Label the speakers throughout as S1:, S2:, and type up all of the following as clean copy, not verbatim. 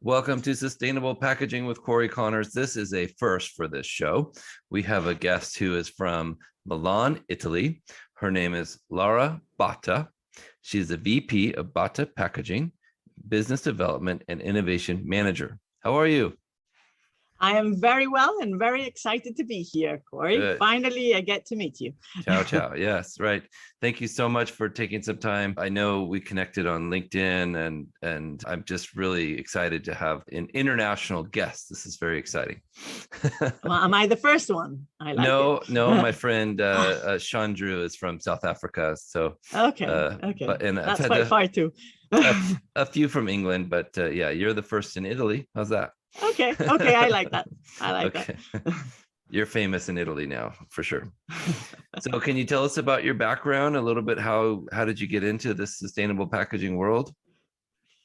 S1: Welcome to Sustainable Packaging with Cory Connors. This is a first for this show. We have a guest who is from Milan, Italy. Her name is Lara Botta. She's the VP of Botta Packaging, Business Development and Innovation Manager. How are you?
S2: I am very well and very excited to be here, Cory.
S1: Good.
S2: Finally, I get to meet you.
S1: Ciao, ciao. Yes, right. Thank you so much for taking some time. I know we connected on LinkedIn and I'm just really excited to have an international guest. This is very exciting.
S2: Well, am I the first one? I like
S1: No,
S2: it.
S1: my friend Sean Drew is from South Africa. So
S2: okay.
S1: But and
S2: That's quite far too.
S1: a few from England, but yeah, you're the first in Italy. How's that?
S2: Okay, I like that.
S1: Okay. You're famous in Italy now, for sure. So can you tell us about your background a little bit? How did you get into this sustainable packaging world?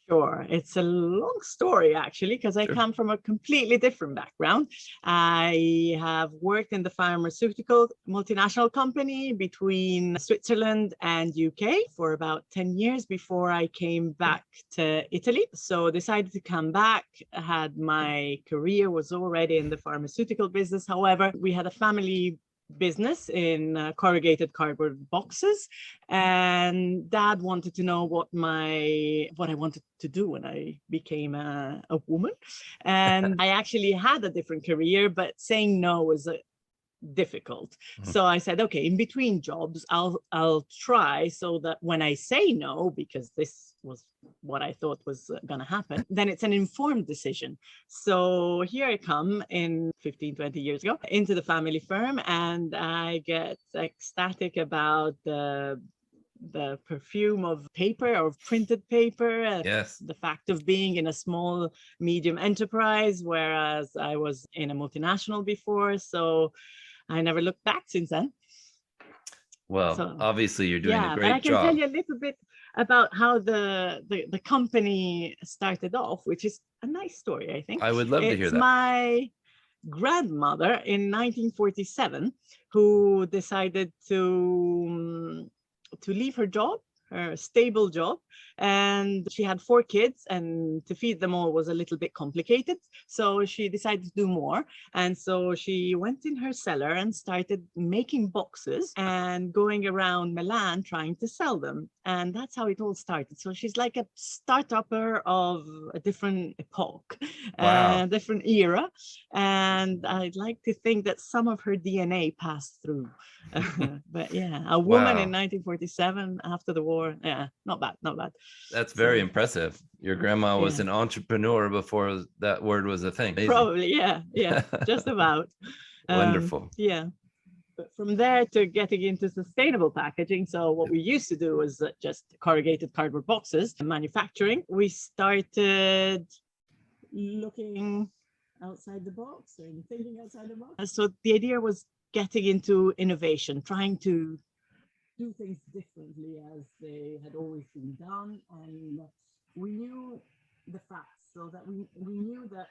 S2: Sure. It's a long story, actually, because I come from a completely different background. I have worked in the pharmaceutical multinational company between Switzerland and UK for about 10 years before I came back to Italy. So decided to come back. Had my career was already in the pharmaceutical business. However, we had a family business in corrugated cardboard boxes, and Dad wanted to know what I wanted to do when I became a woman. And I actually had a different career, but saying no was difficult. So I said, okay, in between jobs, I'll try, so that when I say no, because this was what I thought was going to happen, then it's an informed decision. So here I come in 15-20 years ago into the family firm, and I get ecstatic about the perfume of paper, of printed paper.
S1: Yes.
S2: The fact of being in a small medium enterprise, whereas I was in a multinational before. So I never looked back since then.
S1: Well, obviously you're doing a great job.
S2: But I can tell you a little bit about how the company started off, which is a nice story, I think.
S1: I would love to hear that.
S2: My grandmother in 1947 who decided to leave her job, her stable job, and she had 4 kids, and to feed them all was a little bit complicated. So she decided to do more. And so she went in her cellar and started making boxes and going around Milan trying to sell them. And that's how it all started. So she's like a startupper of a different epoch, a different era. And I'd like to think that some of her DNA passed through. But yeah, a woman in 1947 after the war. Yeah, not bad.
S1: That's very impressive. Your grandma was an entrepreneur before that word was a thing. Amazing.
S2: Probably, yeah, just about.
S1: Wonderful.
S2: Yeah. But from there to getting into sustainable packaging. So what we used to do was just corrugated cardboard boxes and manufacturing. We started looking outside the box and thinking outside the box. So the idea was getting into innovation, trying to do things differently as they had always been done. And we knew the facts, so that we knew that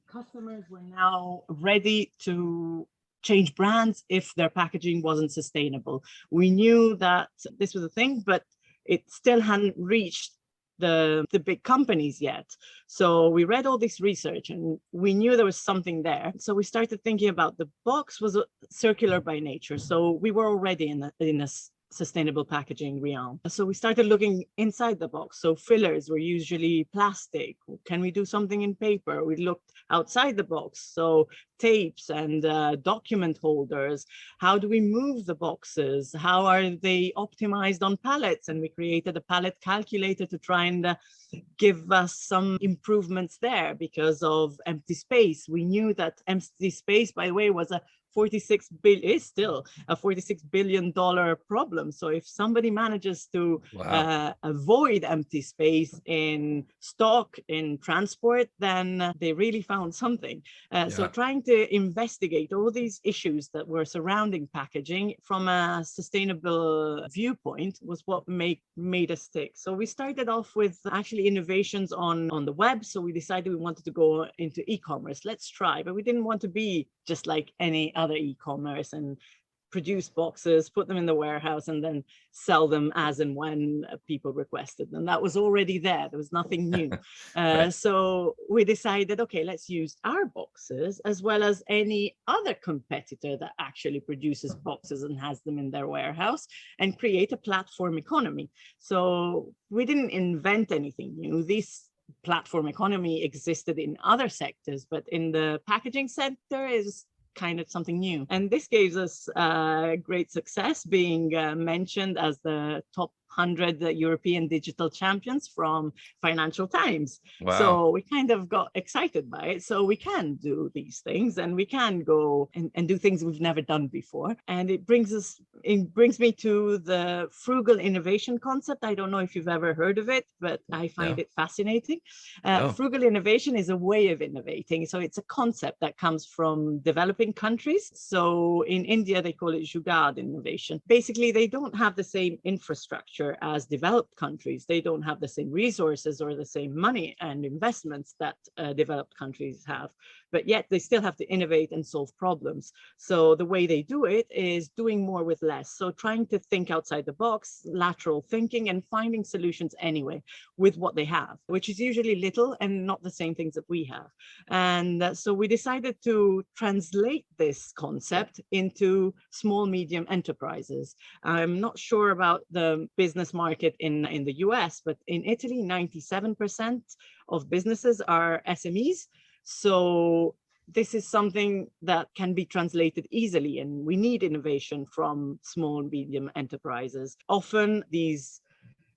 S2: customers were now ready to change brands if their packaging wasn't sustainable. We knew that this was a thing, but it still hadn't reached the big companies yet. So we read all this research and we knew there was something there. So we started thinking about the box was circular by nature. So we were already in a sustainable packaging realm. So we started looking inside the box. So fillers were usually plastic. Can we do something in paper? We looked outside the box. So tapes and document holders. How do we move the boxes? How are they optimized on pallets? And we created a pallet calculator to try and give us some improvements there because of empty space. We knew that empty space, by the way, was is still a $46 billion problem. So if somebody manages to avoid empty space in stock, in transport, then they really found something. So trying to investigate all these issues that were surrounding packaging from a sustainable viewpoint was what made us tick. So we started off with actually innovations on the web. So we decided we wanted to go into e-commerce. Let's try, but we didn't want to be just like any other e-commerce and produce boxes, put them in the warehouse, and then sell them as and when people requested them. That was already there. There was nothing new.
S1: Right.
S2: So we decided, okay, let's use our boxes as well as any other competitor that actually produces boxes and has them in their warehouse, and create a platform economy. So we didn't invent anything new. This platform economy existed in other sectors, but in the packaging sector is kind of something new. And this gave us great success, being mentioned as the top 100 European digital champions from Financial Times.
S1: Wow.
S2: So we kind of got excited by it. So we can do these things, and we can go and do things we've never done before. And it brings me to the frugal innovation concept. I don't know if you've ever heard of it, but I find it fascinating. Frugal innovation is a way of innovating. So it's a concept that comes from developing countries. So in India, they call it jugaad innovation. Basically, they don't have the same infrastructure as developed countries. They don't have the same resources or the same money and investments that developed countries have, but yet they still have to innovate and solve problems. So the way they do it is doing more with less. So trying to think outside the box, lateral thinking, and finding solutions anyway with what they have, which is usually little and not the same things that we have. And so we decided to translate this concept into small, medium enterprises. I'm not sure about the business market in the US, but in Italy, 97% of businesses are SMEs. So this is something that can be translated easily, and we need innovation from small and medium enterprises. Often these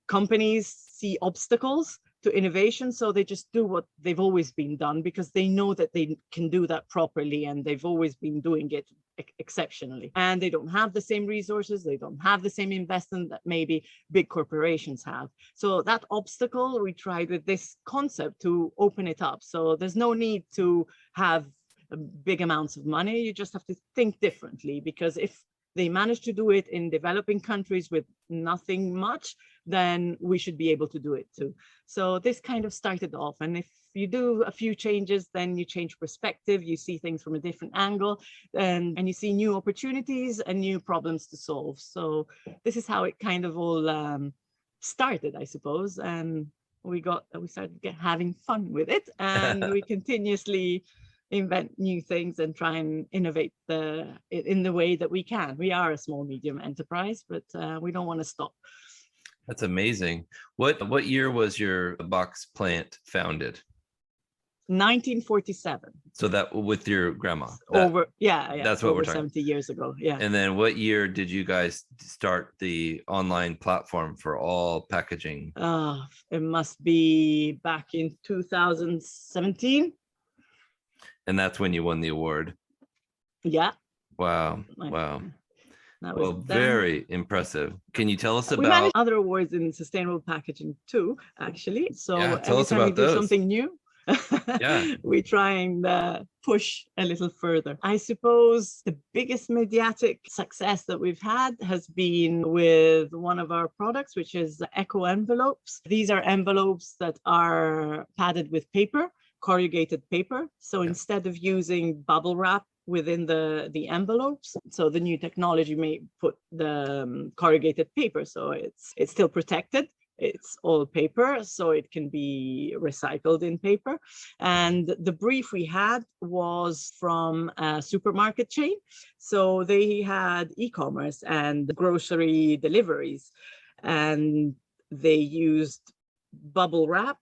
S2: companies see obstacles to innovation, so they just do what they've always been done because they know that they can do that properly, and they've always been doing it exceptionally. And they don't have the same resources, they don't have the same investment that maybe big corporations have. So that obstacle, we tried with this concept to open it up. So there's no need to have big amounts of money. You just have to think differently, because if they manage to do it in developing countries with nothing much, then we should be able to do it too. So this kind of started off. And if you do a few changes, then you change perspective, you see things from a different angle, and you see new opportunities and new problems to solve. So this is how it kind of all started, I suppose. And we started having fun with it, and we continuously invent new things and try and innovate in the way that we can. We are a small medium enterprise, but we don't want to stop.
S1: That's amazing. What year was your box plant founded?
S2: 1947.
S1: So that with your grandma.
S2: That's what we're talking. 70 years ago. Yeah.
S1: And then what year did you guys start the online platform for all packaging?
S2: It must be back in 2017.
S1: And that's when you won the award.
S2: Yeah.
S1: Wow. Wow.
S2: Well,
S1: very impressive. Can you tell us about?
S2: We managed other awards in sustainable packaging too, actually. So
S1: tell us about those.
S2: Something new, we try and push a little further. I suppose the biggest mediatic success that we've had has been with one of our products, which is eco envelopes. These are envelopes that are padded with paper, corrugated paper. So instead of using bubble wrap within the envelopes, so the new technology may put the corrugated paper, so it's still protected. It's all paper, so it can be recycled in paper. And the brief we had was from a supermarket chain. So they had e-commerce and grocery deliveries, and they used bubble wrap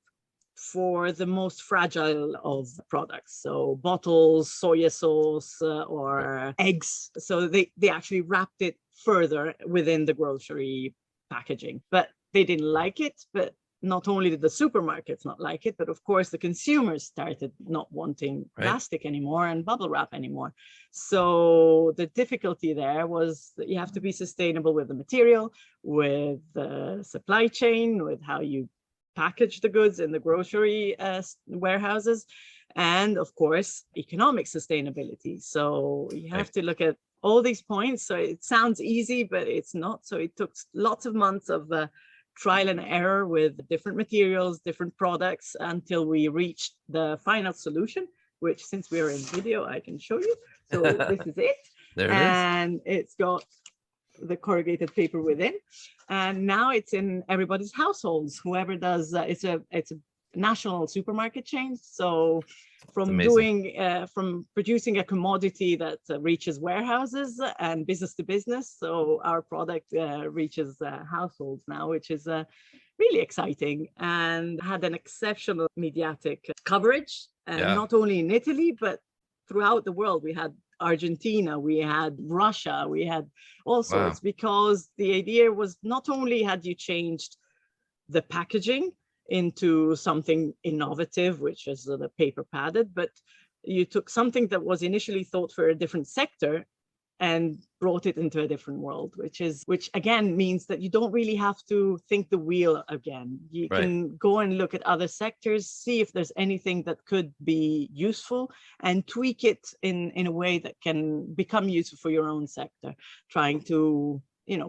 S2: for the most fragile of products. So bottles, soya sauce, or eggs. So they actually wrapped it further within the grocery packaging. But they didn't like it, but not only did the supermarkets not like it, but of course the consumers started not wanting plastic anymore and bubble wrap anymore. So the difficulty there was that you have to be sustainable with the material, with the supply chain, with how you package the goods in the grocery warehouses, and of course economic sustainability. So you have to look at all these points. So it sounds easy, but it's not. So it took lots of months of trial and error with different materials, different products, until we reached the final solution, which, since we're in video, I can show you. So this is it.
S1: There it is.
S2: And it's got the corrugated paper within, and now it's in everybody's households. Whoever does it's a national supermarket chain. So from from producing a commodity that reaches warehouses and business to business, so our product reaches households now, which is really exciting, and had an exceptional mediatic coverage, not only in Italy but throughout the world. We had Argentina, we had Russia, we had all sorts, because the idea was not only had you changed the packaging into something innovative, which is the paper padded, but you took something that was initially thought for a different sector and brought it into a different world, which again means that you don't really have to think the wheel again. You can go and look at other sectors, see if there's anything that could be useful, and tweak it in a way that can become useful for your own sector, trying to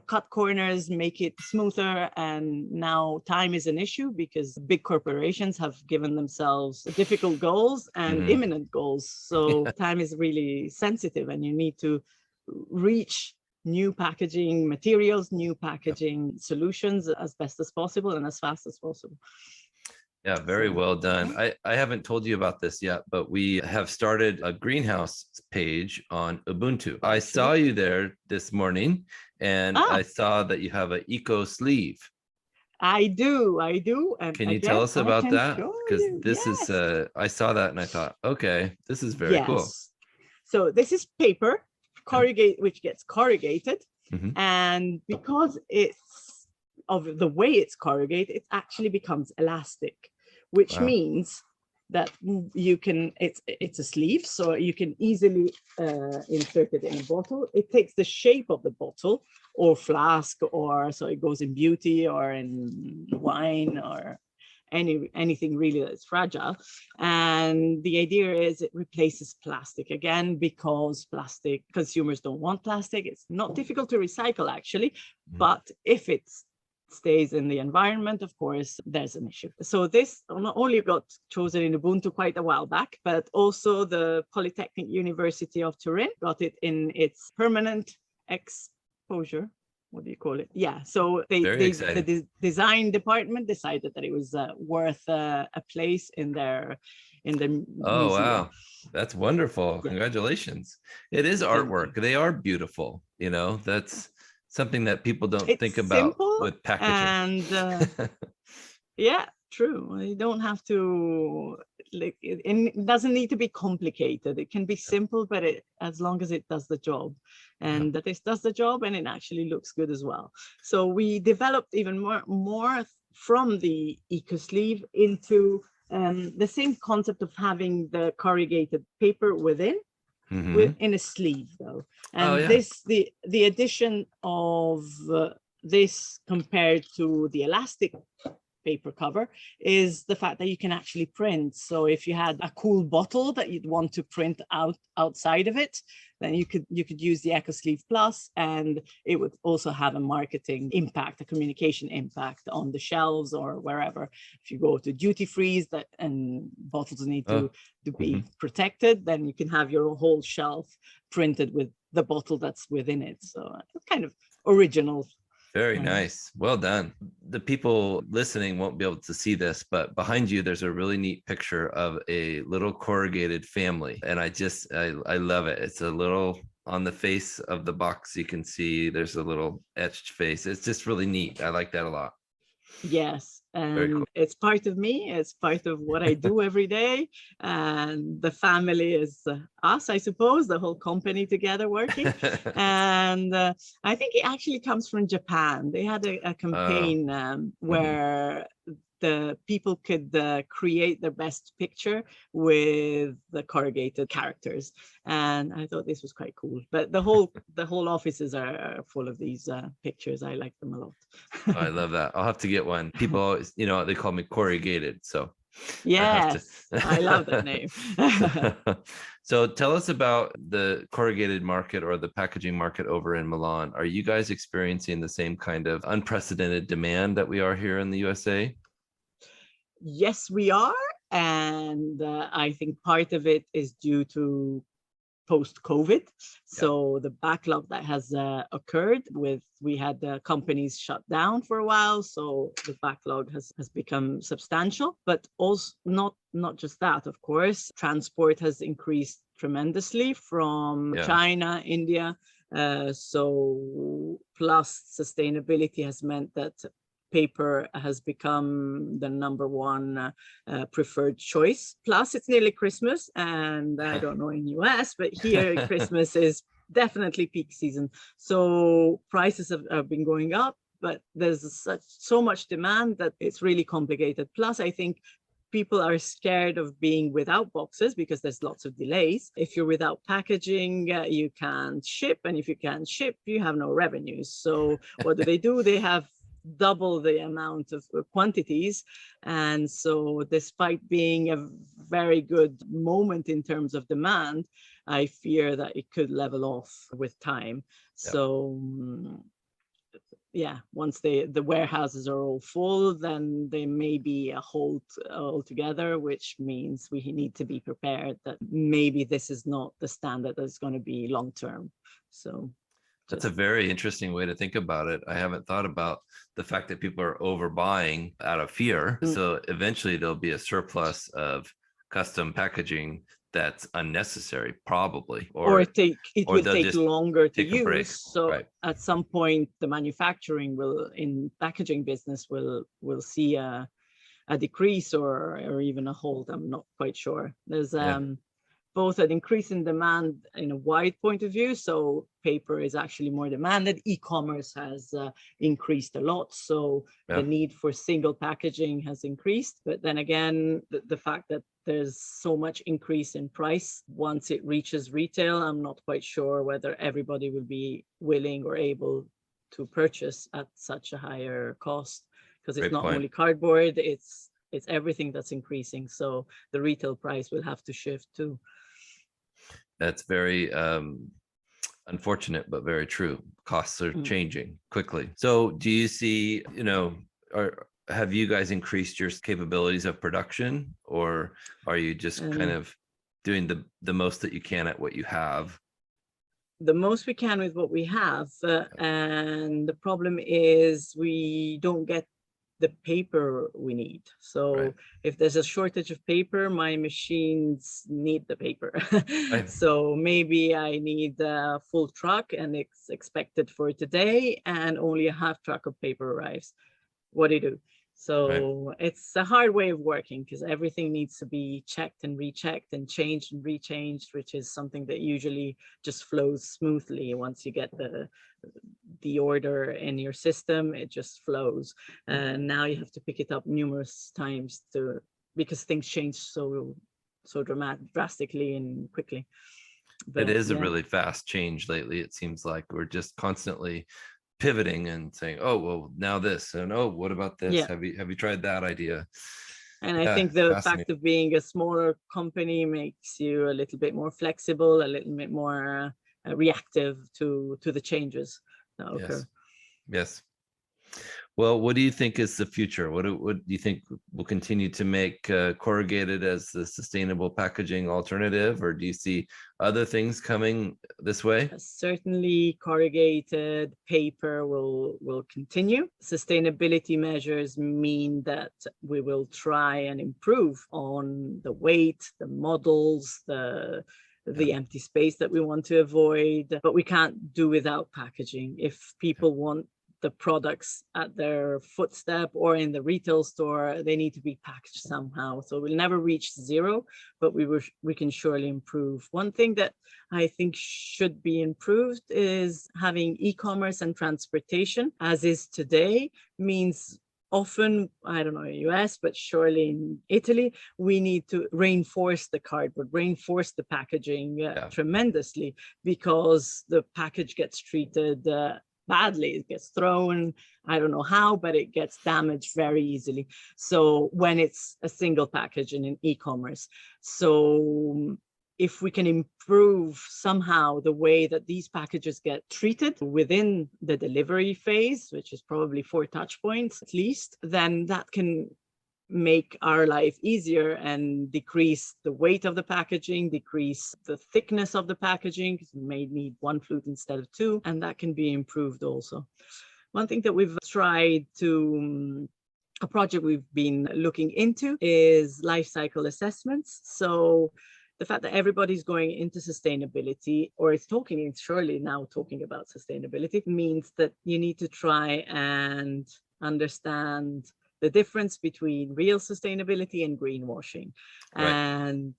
S2: cut corners, make it smoother. And now time is an issue because big corporations have given themselves difficult goals and imminent goals. So time is really sensitive, and you need to reach new packaging materials, new packaging solutions as best as possible and as fast as possible.
S1: Yeah, very well done. I haven't told you about this yet, but we have started a greenhouse page on Ubuntu. I saw you there this morning, and I saw that you have an eco sleeve.
S2: I do.
S1: And can you tell us about that? Because this is, I saw that and I thought, okay, this is very cool.
S2: So this is paper, corrugated, which gets corrugated. And because it's of the way it's corrugated, it actually becomes elastic, which means that you can, it's a sleeve, so you can easily insert it in a bottle. It takes the shape of the bottle or flask, or so it goes in beauty or in wine or anything really that's fragile. And the idea is it replaces plastic again, because plastic, consumers don't want plastic. It's not difficult to recycle actually, but if it's stays in the environment, of course, there's an issue. So this not only got chosen in Ubuntu quite a while back, but also the Polytechnic University of Turin got it in its permanent exposure. What do you call it? Yeah. So the design department decided that it was worth a place in the museum.
S1: Wow, that's wonderful. Congratulations. It is artwork. They are beautiful. That's something that people don't think about with packaging.
S2: And yeah, true. You don't have to, it doesn't need to be complicated. It can be simple, but as long as it does the job, and that this does the job and it actually looks good as well. So we developed even more from the eco sleeve into the same concept of having the corrugated paper within. In a sleeve though, and the addition of this compared to the elastic paper cover is the fact that you can actually print. So if you had a cool bottle that you'd want to print outside of it, then you could use the Eco Sleeve Plus, and it would also have a marketing impact, a communication impact on the shelves or wherever. If you go to duty frees and bottles need to be protected, then you can have your whole shelf printed with the bottle that's within it. So it's kind of original.
S1: Very nice. Well done. The people listening won't be able to see this, but behind you, there's a really neat picture of a little corrugated family. And I love it. It's a little on the face of the box. You can see there's a little etched face. It's just really neat. I like that a lot.
S2: Yes, and it's part of me. It's part of what I do every day. And the family is us, I suppose, the whole company together working. And I think it actually comes from Japan. They had a campaign where the people could create their best picture with the corrugated characters, and I thought this was quite cool. But the whole offices are full of these pictures. I like them a lot.
S1: I love that. I'll have to get one. People always, they call me corrugated, so
S2: yes, I love that name.
S1: So tell us about the corrugated market or the packaging market over in Milan. Are you guys experiencing the same kind of unprecedented demand that we are here in the USA?
S2: Yes, we are. And I think part of it is due to post-COVID. So the backlog that has occurred we had the companies shut down for a while. So the backlog has become substantial, but also not just that, of course, transport has increased tremendously from China, India. So plus sustainability has meant that paper has become the number one preferred choice. Plus, it's nearly Christmas, and I don't know in US, but here Christmas is definitely peak season. So prices have been going up, but there's so much demand that it's really complicated. Plus, I think people are scared of being without boxes because there's lots of delays. If you're without packaging, you can't ship, and if you can't ship, you have no revenues. So what do? They have double the amount of quantities. And so despite being a very good moment in terms of demand, I fear that it could level off with time. So once the warehouses are all full, then there may be a halt altogether, which means we need to be prepared that maybe this is not the standard that's going to be long term. So
S1: that's a very interesting way to think about it. I haven't thought about the fact that people are overbuying out of fear. So eventually there'll be a surplus of custom packaging that's unnecessary, probably. Or
S2: it will take longer to use. So at some point, the manufacturing in packaging business will see a decrease or even a halt. I'm not quite sure. There's both an increase in demand in a wide point of view. So paper is actually more demanded. E-commerce has increased a lot. So the need for single packaging has increased. But then again, the fact that there's so much increase in price, once it reaches retail, I'm not quite sure whether everybody will be willing or able to purchase at such a higher cost, because it's not only cardboard, it's everything that's increasing. So the retail price will have to shift too.
S1: That's very unfortunate, but very true. Costs are changing quickly. So do you see, have you guys increased your capabilities of production, or are you just kind of doing the most that you can at what you have?
S2: The most we can with what we have. And the problem is we don't get the paper we need. So if there's a shortage of paper, my machines need the paper. So maybe I need a full truck and it's expected for today, and only a half truck of paper arrives. What do you do? So it's a hard way of working, because everything needs to be checked and rechecked and changed and rechanged, which is something that usually just flows smoothly. Once you get the order in your system, it just flows. And now you have to pick it up numerous times because things change so drastically and quickly. But
S1: it is a really fast change lately. It seems like we're just constantly pivoting and saying, oh, well, now this, and oh, what about this? Have you tried that idea?
S2: And I think the fact of being a smaller company makes you a little bit more flexible, a little bit more reactive to the changes that occur.
S1: Yes. Well, what do you think is the future? What do you think will continue to make corrugated as the sustainable packaging alternative, or do you see other things coming this way?
S2: Certainly, corrugated paper will continue. Sustainability measures mean that we will try and improve on the weight, the models, the empty space that we want to avoid, but we can't do without packaging. If people want the products at their footstep or in the retail store, they need to be packaged somehow. So we'll never reach zero, but we can surely improve. One thing that I think should be improved is having e-commerce and transportation, as is today, means often, I don't know in the US, but surely in Italy, we need to reinforce the cardboard, reinforce the packaging tremendously, because the package gets treated badly. It gets thrown, I don't know how, but it gets damaged very easily. So when it's a single package in an e-commerce. So if we can improve somehow the way that these packages get treated within the delivery phase, which is probably 4 touch points at least, then that can make our life easier and decrease the weight of the packaging, decrease the thickness of the packaging, because you may need one flute instead of two, and that can be improved also. One thing that we've tried to, a project we've been looking into is life cycle assessments. So the fact that everybody's going into sustainability, or is talking, surely now talking about sustainability, means that you need to try and understand the difference between real sustainability and greenwashing.
S1: Right.
S2: And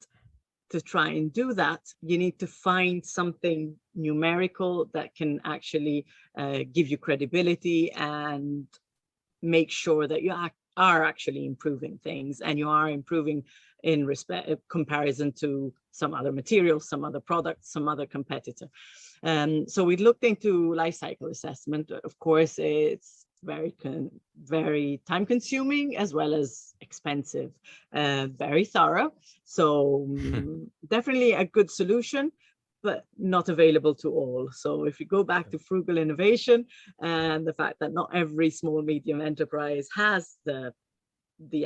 S2: to try and do that, you need to find something numerical that can actually give you credibility and make sure that you are actually improving things, and you are improving in comparison to some other materials, some other products, some other competitor. So we looked into life cycle assessment. Of course, it's very time consuming as well as expensive, very thorough. So definitely a good solution, but not available to all. So if you go back to frugal innovation and the fact that not every small medium enterprise has the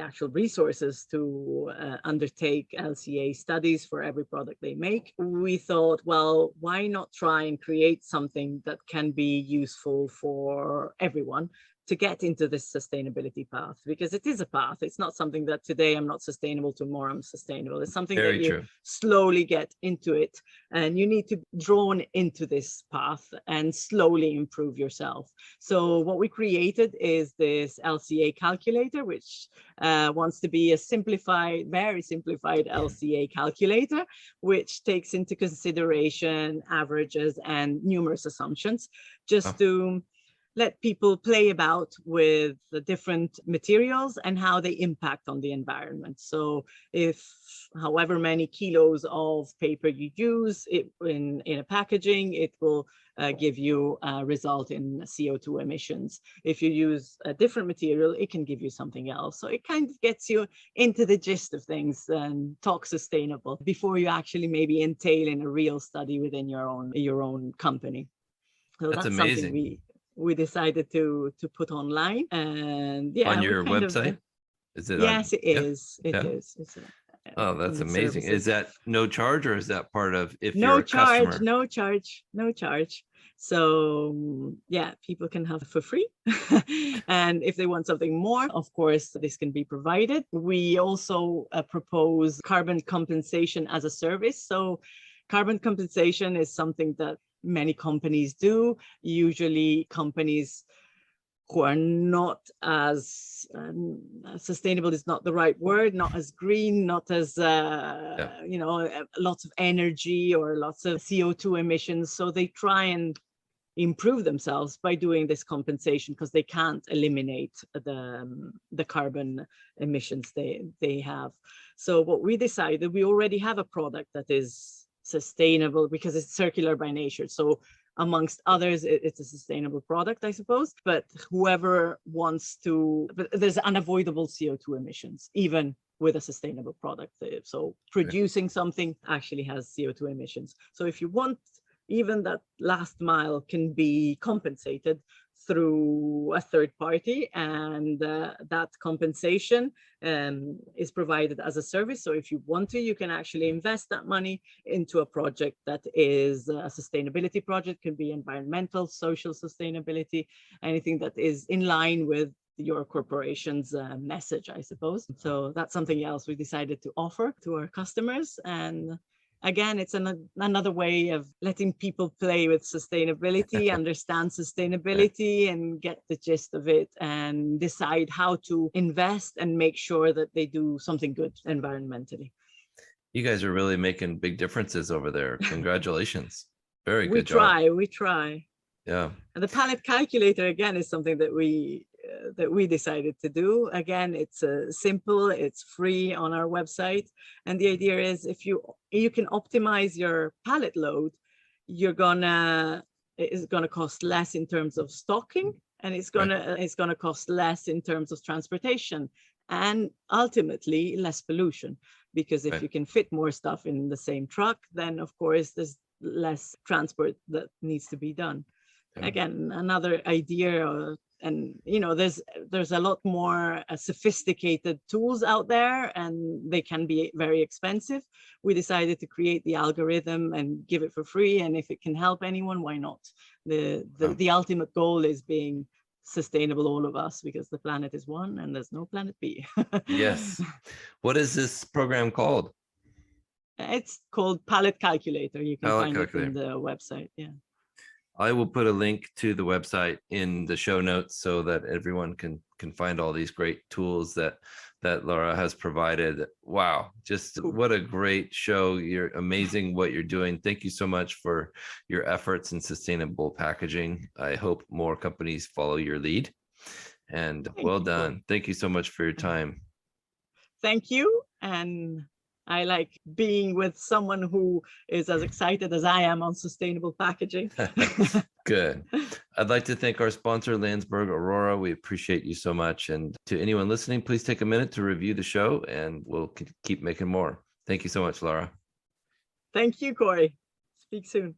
S2: actual resources to undertake LCA studies for every product they make, we thought, well, why not try and create something that can be useful for everyone to get into this sustainability path, because it is a path. It's not something that today I'm not sustainable, tomorrow I'm sustainable. It's something that you slowly get into it, and you need to be drawn into this path and slowly improve yourself. So what we created is this LCA calculator, which wants to be a simplified, very simplified LCA calculator, which takes into consideration averages and numerous assumptions, just to let people play about with the different materials and how they impact on the environment. So if however many kilos of paper you use in a packaging, it will give you a result in CO2 emissions. If you use a different material, it can give you something else. So it kind of gets you into the gist of things and talk sustainable before you actually maybe entail in a real study within your own company. So that's
S1: amazing.
S2: Something we decided to put online, and
S1: on your website. Is it?
S2: Yes, it is. It is. It's
S1: oh, that's amazing. Services. Is that no charge, or is that part of if
S2: no
S1: you're a
S2: charge,
S1: customer?
S2: No charge. So yeah, people can have it for free. And if they want something more, of course, this can be provided. We also propose carbon compensation as a service. So carbon compensation is something that many companies do. Usually companies who are not as sustainable is not the right word, not as green, not as, lots of energy or lots of CO2 emissions. So they try and improve themselves by doing this compensation, because they can't eliminate the carbon emissions they have. So what we decided, we already have a product that is sustainable because it's circular by nature. So amongst others, it's a sustainable product, I suppose. But whoever wants to, but there's unavoidable CO2 emissions, even with a sustainable product. So producing something actually has CO2 emissions. So if you want, even that last mile can be compensated through a third party, and that compensation is provided as a service. So if you want to, you can actually invest that money into a project that is a sustainability project, can be environmental, social sustainability, anything that is in line with your corporation's message, I suppose. So that's something else we decided to offer to our customers. And again, it's another way of letting people play with sustainability, understand sustainability, and get the gist of it, and decide how to invest and make sure that they do something good environmentally.
S1: You guys are really making big differences over there. Congratulations. Very good
S2: job. We try.
S1: Yeah.
S2: And the pallet calculator, again, is something that we decided to do. Again, it's simple, it's free on our website. And the idea is, if you can optimize your pallet load, it's gonna cost less in terms of stocking, and it's gonna cost less in terms of transportation, and ultimately less pollution. Because if you can fit more stuff in the same truck, then of course there's less transport that needs to be done. Again, another idea and there's a lot more sophisticated tools out there, and they can be very expensive. We decided to create the algorithm and give it for free, and if it can help anyone, why not? The ultimate goal is being sustainable, all of us, because the planet is one and there's no planet B.
S1: Yes. What is this program called?
S2: It's called Palette Calculator. You can
S1: Palette
S2: find
S1: Calculator.
S2: it in the website. Yeah.
S1: I will put a link to the website in the show notes so that everyone can find all these great tools that Lara has provided. Wow, just
S2: Cool.
S1: What a great show. You're amazing what you're doing. Thank you so much for your efforts in sustainable packaging. I hope more companies follow your lead. And well done. Thank you so much for your time.
S2: Thank you. And I like being with someone who is as excited as I am on sustainable packaging.
S1: Good. I'd like to thank our sponsor, Landsberg Aurora. We appreciate you so much. And to anyone listening, please take a minute to review the show, and we'll keep making more. Thank you so much, Lara.
S2: Thank you, Cory. Speak soon.